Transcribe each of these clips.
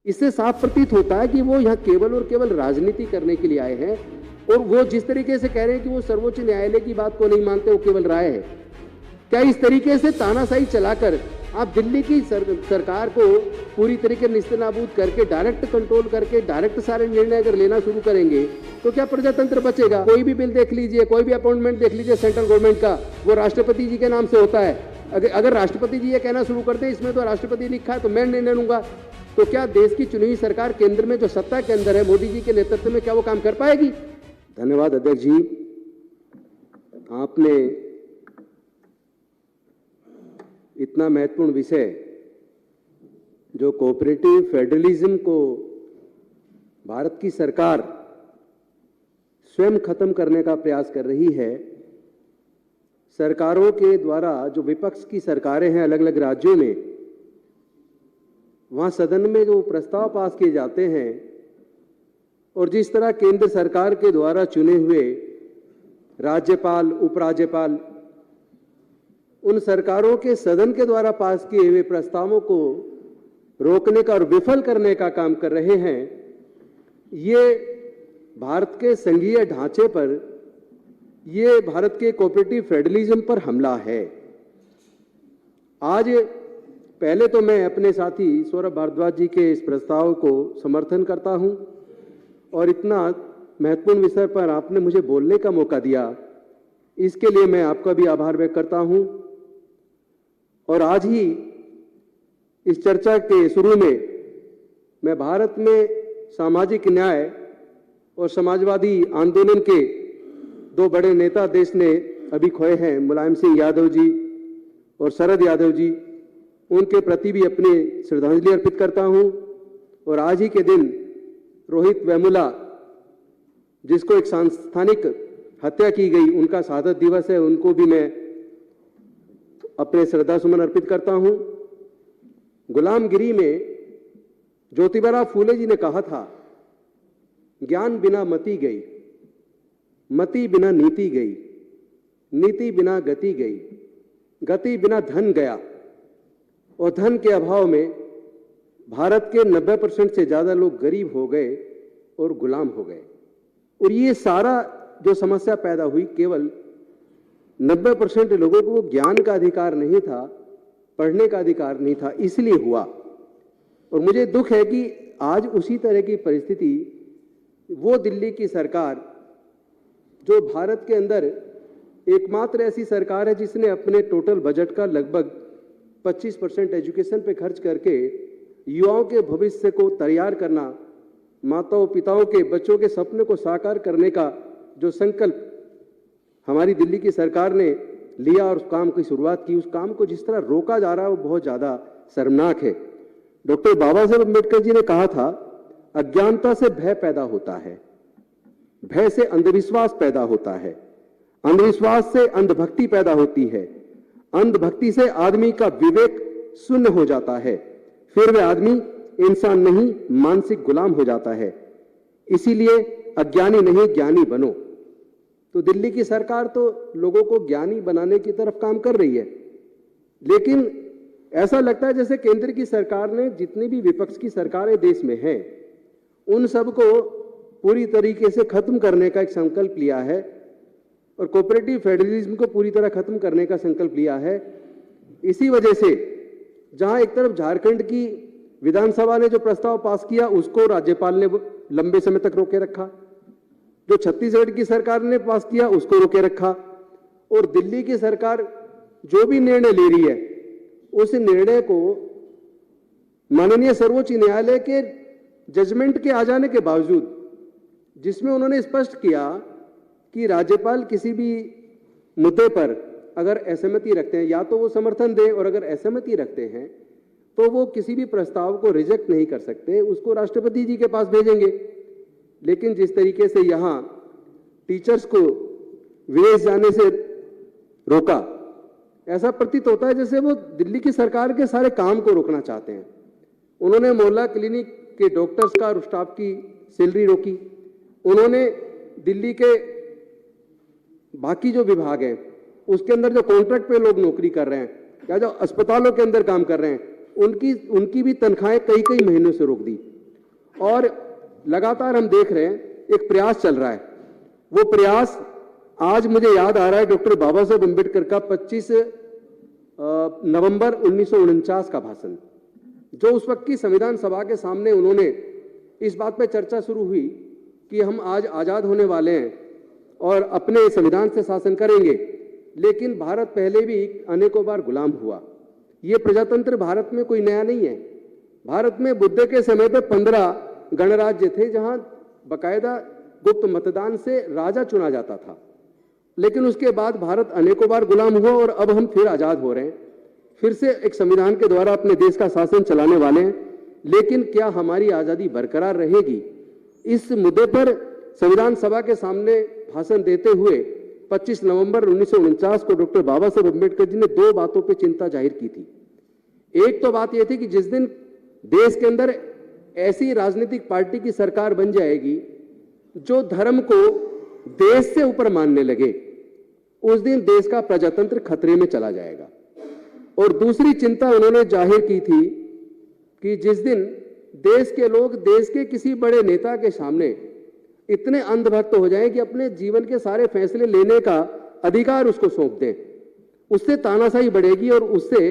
इससे साफ प्रतीत होता है कि वो यहाँ केवल और केवल राजनीति करने के लिए आए हैं। और वो जिस तरीके से कह रहे हैं कि वो सर्वोच्च न्यायालय की बात को नहीं मानते, वो केवल राय है। क्या इस तरीके से तानाशाही चलाकर आप दिल्ली की सरकार को पूरी तरीके निस्तेनाबूद करके, डायरेक्ट कंट्रोल करके, डायरेक्ट सारे निर्णय अगर लेना शुरू करेंगे तो क्या प्रजातंत्र बचेगा? कोई भी बिल देख लीजिए, कोई भी अपॉइंटमेंट देख लीजिए सेंट्रल गवर्नमेंट का, वो राष्ट्रपति जी के नाम से होता है। अगर राष्ट्रपति जी ये कहना शुरू करते हैं इसमें तो राष्ट्रपति लिखा है तो मैं निर्णय लूंगा, तो क्या देश की चुनी हुई सरकार केंद्र में जो सत्ता के अंदर है मोदी जी के नेतृत्व में, क्या वो काम कर पाएगी? धन्यवाद अध्यक्ष जी। आपने इतना महत्वपूर्ण विषय जो कोऑपरेटिव फेडरलिज्म को भारत की सरकार स्वयं खत्म करने का प्रयास कर रही है, सरकारों के द्वारा जो विपक्ष की सरकारें हैं अलग अलग राज्यों में, वहां सदन में जो प्रस्ताव पास किए जाते हैं और जिस तरह केंद्र सरकार के द्वारा चुने हुए राज्यपाल, उपराज्यपाल उन सरकारों के सदन के द्वारा पास किए हुए प्रस्तावों को रोकने का और विफल करने का काम कर रहे हैं, ये भारत के संघीय ढांचे पर, ये भारत के कोऑपरेटिव फेडरलिज्म पर हमला है। आज पहले तो मैं अपने साथी सौरभ भारद्वाज जी के इस प्रस्ताव को समर्थन करता हूं और इतना महत्वपूर्ण विषय पर आपने मुझे बोलने का मौका दिया, इसके लिए मैं आपका भी आभार व्यक्त करता हूं। और आज ही इस चर्चा के शुरू में मैं भारत में सामाजिक न्याय और समाजवादी आंदोलन के दो बड़े नेता देश ने अभी खोए हैं, मुलायम सिंह यादव जी और शरद यादव जी, उनके प्रति भी अपनी श्रद्धांजलि अर्पित करता हूं। और आज ही के दिन रोहित वेमुला, जिसको एक सांस्थानिक हत्या की गई, उनका शहादत दिवस है, उनको भी मैं अपने श्रद्धा सुमन अर्पित करता हूं। गुलामगिरी में ज्योतिबा फूले जी ने कहा था, ज्ञान बिना मति गई, मति बिना नीति गई, नीति बिना गति गई, गति बिना धन गया और धन के अभाव में भारत के 90% से ज्यादा लोग गरीब हो गए और गुलाम हो गए। और ये सारा जो समस्या पैदा हुई, केवल 90% लोगों को ज्ञान का अधिकार नहीं था, पढ़ने का अधिकार नहीं था, इसलिए हुआ। और मुझे दुख है कि आज उसी तरह की परिस्थिति वो दिल्ली की सरकार, जो भारत के अंदर एकमात्र ऐसी सरकार है जिसने अपने टोटल बजट का लगभग 25% एजुकेशन पे खर्च करके युवाओं के भविष्य को तैयार करना, माताओं पिताओं के बच्चों के सपने को साकार करने का जो संकल्प हमारी दिल्ली की सरकार ने लिया और उस काम की शुरुआत की, उस काम को जिस तरह रोका जा रहा है वो बहुत ज्यादा शर्मनाक है। डॉक्टर बाबा साहेब अम्बेडकर जी ने कहा था, अज्ञानता से भय पैदा होता है, भय से अंधविश्वास पैदा होता है, अंधविश्वास से अंधभक्ति पैदा होती है, अंधभक्ति से आदमी का विवेक शून्य हो जाता है, फिर वह आदमी इंसान नहीं मानसिक गुलाम हो जाता है। इसीलिए अज्ञानी नहीं ज्ञानी बनो। तो दिल्ली की सरकार तो लोगों को ज्ञानी बनाने की तरफ काम कर रही है, लेकिन ऐसा लगता है जैसे केंद्र की सरकार ने जितनी भी विपक्ष की सरकारें देश में हैं, उन सबको पूरी तरीके से खत्म करने का एक संकल्प लिया है और कोऑपरेटिव फेडरलिज्म को पूरी तरह खत्म करने का संकल्प लिया है। इसी वजह से जहां एक तरफ झारखंड की विधानसभा ने जो प्रस्ताव पास किया उसको राज्यपाल ने लंबे समय तक रोके रखा, जो छत्तीसगढ़ की सरकार ने पास किया उसको रोके रखा, और दिल्ली की सरकार जो भी निर्णय ले रही है उस निर्णय को माननीय सर्वोच्च न्यायालय के जजमेंट के आ जाने के बावजूद, जिसमें उन्होंने स्पष्ट किया कि राज्यपाल किसी भी मुद्दे पर अगर असहमति रखते हैं या तो वो समर्थन दें, और अगर असहमति रखते हैं तो वो किसी भी प्रस्ताव को रिजेक्ट नहीं कर सकते, उसको राष्ट्रपति जी के पास भेजेंगे। लेकिन जिस तरीके से यहां टीचर्स को विदेश जाने से रोका, ऐसा प्रतीत होता है जैसे वो दिल्ली की सरकार के सारे काम को रोकना चाहते हैं। उन्होंने मोहल्ला क्लिनिक के डॉक्टर्स का और स्टाफ की सैलरी रोकी, उन्होंने दिल्ली के बाकी जो विभाग हैं उसके अंदर जो कॉन्ट्रैक्ट पे लोग नौकरी कर रहे हैं या जो अस्पतालों के अंदर काम कर रहे हैं उनकी भी तनख्वाहें कई महीनों से रोक दी। और लगातार हम देख रहे हैं एक प्रयास चल रहा है। वो प्रयास आज मुझे याद आ रहा है डॉक्टर बाबा साहेब अम्बेडकर का 25 नवंबर 1949 का भाषण, जो उस वक्त की संविधान सभा के सामने उन्होंने इस बात पे चर्चा शुरू हुई कि हम आज आज़ाद होने वाले हैं और अपने संविधान से शासन करेंगे, लेकिन भारत पहले भी अनेकों बार गुलाम हुआ। ये प्रजातंत्र भारत में कोई नया नहीं है। भारत में बुद्ध के समय पे 15 गणराज्य थे जहां बकायदा गुप्त मतदान से राजा चुना जाता था, लेकिन उसके बाद भारत अनेकों बार गुलाम हुआ और अब हम फिर आज़ाद हो रहे हैं, फिर से एक संविधान के द्वारा अपने देश का शासन चलाने वाले हैं। लेकिन क्या हमारी आज़ादी बरकरार रहेगी? इस मुद्दे पर संविधान सभा के सामने भाषण देते हुए 25 नवंबर 1949 को डॉक्टर बाबा साहेब अम्बेडकर जी ने 2 बातों पर चिंता जाहिर की थी। एक तो बात यह थी कि जिस दिन देश के अंदर ऐसी राजनीतिक पार्टी की सरकार बन जाएगी जो धर्म को देश से ऊपर मानने लगे, उस दिन देश का प्रजातंत्र खतरे में चला जाएगा। और दूसरी चिंता उन्होंने जाहिर की थी कि जिस दिन देश के लोग देश के किसी बड़े नेता के सामने इतने अंधभक्त हो जाएं कि अपने जीवन के सारे फैसले लेने का अधिकार उसको सौंप दें, उससे तानाशाही बढ़ेगी और उससे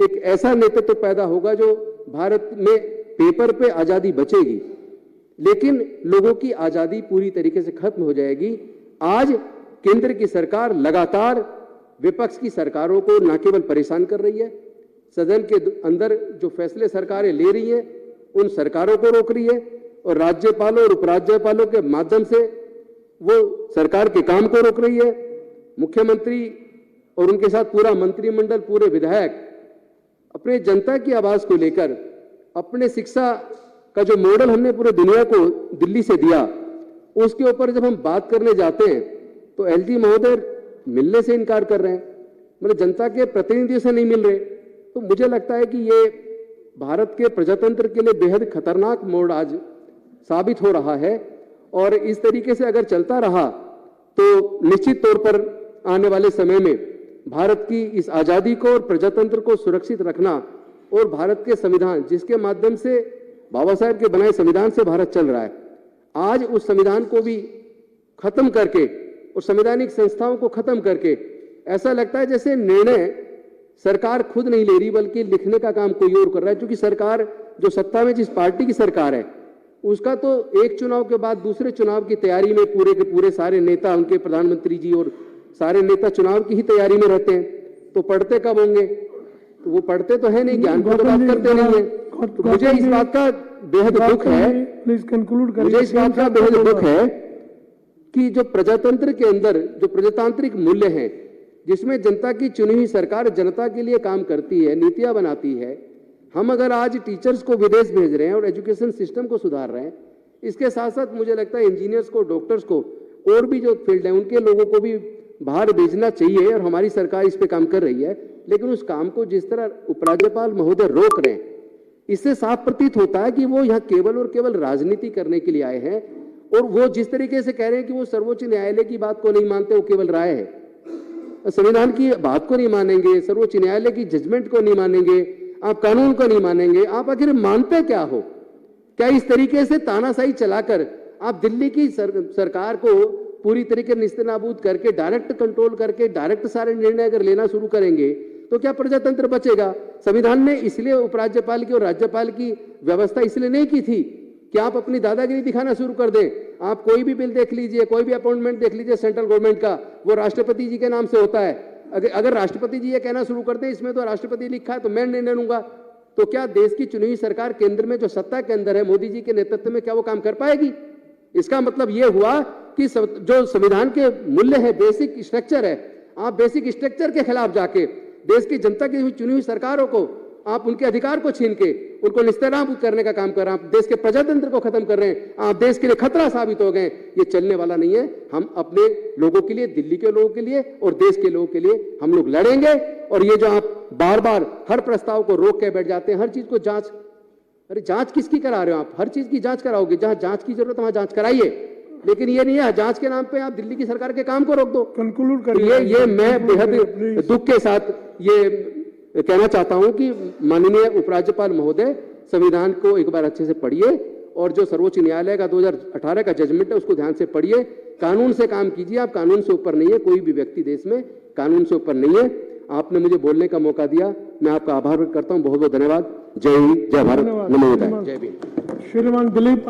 एक ऐसा नेतृत्व पैदा होगा जो भारत में पेपर पे आजादी बचेगी, लेकिन लोगों की आजादी पूरी तरीके से खत्म हो जाएगी। आज केंद्र की सरकार लगातार विपक्ष की सरकारों को न केवल परेशान कर रही है, सदन के अंदर जो फैसले सरकारें ले रही हैं उन सरकारों को रोक रही है और राज्यपालों और उपराज्यपालों के माध्यम से वो सरकार के काम को रोक रही है। मुख्यमंत्री और उनके साथ पूरा मंत्रिमंडल, पूरे विधायक अपने जनता की आवाज को लेकर अपने शिक्षा का जो मॉडल हमने पूरे दुनिया को दिल्ली से दिया, उसके ऊपर जब हम बात करने जाते हैं तो एलजी महोदय मिलने से इनकार कर रहे हैं, मतलब जनता के प्रतिनिधियों से नहीं मिल रहे। तो मुझे लगता है कि ये भारत के प्रजातंत्र के लिए बेहद खतरनाक मोड़ आज साबित हो रहा है और इस तरीके से अगर चलता रहा तो निश्चित तौर पर आने वाले समय में भारत की इस आजादी को और प्रजातंत्र को सुरक्षित रखना और भारत के संविधान, जिसके माध्यम से बाबा साहेब के बनाए संविधान से भारत चल रहा है, आज उस संविधान को भी खत्म करके और संवैधानिक संस्थाओं को खत्म करके ऐसा लगता है जैसे निर्णय सरकार खुद नहीं ले रही बल्कि लिखने का काम कोई और कर रहा है। क्योंकि सरकार जो सत्ता में जिस पार्टी की सरकार है उसका तो एक चुनाव के बाद दूसरे चुनाव की तैयारी में पूरे के पूरे सारे नेता, उनके प्रधानमंत्री जी और सारे नेता चुनाव की ही तैयारी में रहते हैं। तो पढ़ते कब होंगे? तो वो पढ़ते तो है नहीं, ज्ञान की बात करते नहीं है। तो मुझे इस बात का बेहद दुख है, मुझे इस बात का बेहद दुख है कि जो प्रजातंत्र के अंदर जो प्रजातांत्रिक मूल्य हैं, जिसमें जनता की चुनी हुई सरकार जनता के लिए काम करती है, नीतियां बनाती है, हम अगर आज टीचर्स को विदेश भेज रहे हैं और एजुकेशन सिस्टम को सुधार रहे हैं, इसके साथ साथ मुझे लगता है इंजीनियर्स को, डॉक्टर्स को और भी जो फील्ड है उनके लोगों को भी बाहर भेजना चाहिए और हमारी सरकार इस पे काम कर रही है। लेकिन उस काम को जिस तरह उपराज्यपाल महोदय रोक रहे हैं, इससे साफ प्रतीत होता है कि वो यहाँ केवल और केवल राजनीति करने के लिए आए हैं और वो जिस तरीके से कह रहे हैं कि वो सर्वोच्च न्यायालय की बात को नहीं मानते, वो केवल राय है, संविधान की बात को नहीं मानेंगे, सर्वोच्च न्यायालय की जजमेंट को नहीं मानेंगे, आप कानून को नहीं मानेंगे, आप आखिर मानते क्या हो? क्या इस तरीके से तानाशाही चलाकर आप दिल्ली की सरकार को पूरी तरीके निस्तेनाबूद करके, डायरेक्ट कंट्रोल करके, डायरेक्ट सारे निर्णय अगर लेना शुरू करेंगे तो क्या प्रजातंत्र बचेगा? संविधान ने इसलिए उपराज्यपाल की और राज्यपाल की व्यवस्था इसलिए नहीं की थी कि आप अपनी दादागिरी दिखाना शुरू कर दें। आप कोई भी बिल देख लीजिए, कोई भी अपॉइंटमेंट देख लीजिए सेंट्रल गवर्नमेंट का, वो राष्ट्रपति जी के नाम से होता है। अगर राष्ट्रपति जी ये कहना शुरू कर दें इसमें तो राष्ट्रपति लिखा है तो मैं निर्णय लूंगा, तो क्या देश की चुनी हुई सरकार केंद्र में जो सत्ता के अंदर है मोदी जी के नेतृत्व में, क्या वो काम कर पाएगी? इसका मतलब ये हुआ कि जो संविधान के मूल्य है, बेसिक स्ट्रक्चर है, आप बेसिक स्ट्रक्चर के खिलाफ जाके देश की जनता की चुनी हुई सरकारों को आप उनके अधिकार को छीन के उनको निस्तेनाबूद करने का काम कर रहे हैं, आप देश के प्रजातंत्र को खत्म कर रहे हैं, आप देश के लिए खतरा साबित हो गए। ये चलने वाला नहीं है। हम अपने लोगों के लिए, दिल्ली के लोगों के लिए और देश के लोगों के लिए हम लोग लड़ेंगे। और ये जो आप बार बार हर प्रस्ताव को रोक के बैठ जाते हैं, हर चीज को जांच, अरे जांच किसकी करा रहे हो आप? हर चीज की जांच कराओगे, जहां जांच की जरूरत वहां जांच कराइए, लेकिन ये नहीं है जांच के नाम पे आप दिल्ली की सरकार के काम को रोक दो। कंक्लूड करिए। ये मैं बेहद दुख के साथ ये कहना चाहता हूं कि माननीय उपराज्यपाल महोदय संविधान को एक बार अच्छे से पढ़िए और जो सर्वोच्च न्यायालय का 2018 का जजमेंट है उसको ध्यान से पढ़िए। कानून से काम कीजिए, आप कानून से ऊपर नहीं है, कोई भी व्यक्ति देश में कानून से ऊपर नहीं है। आपने मुझे बोलने का मौका दिया, मैं आपका आभार व्यक्त करता हूं। बहुत बहुत धन्यवाद। जय हिंद, जय भारत, नमो बुद्धाय, जय भीम। श्रीमान दिलीप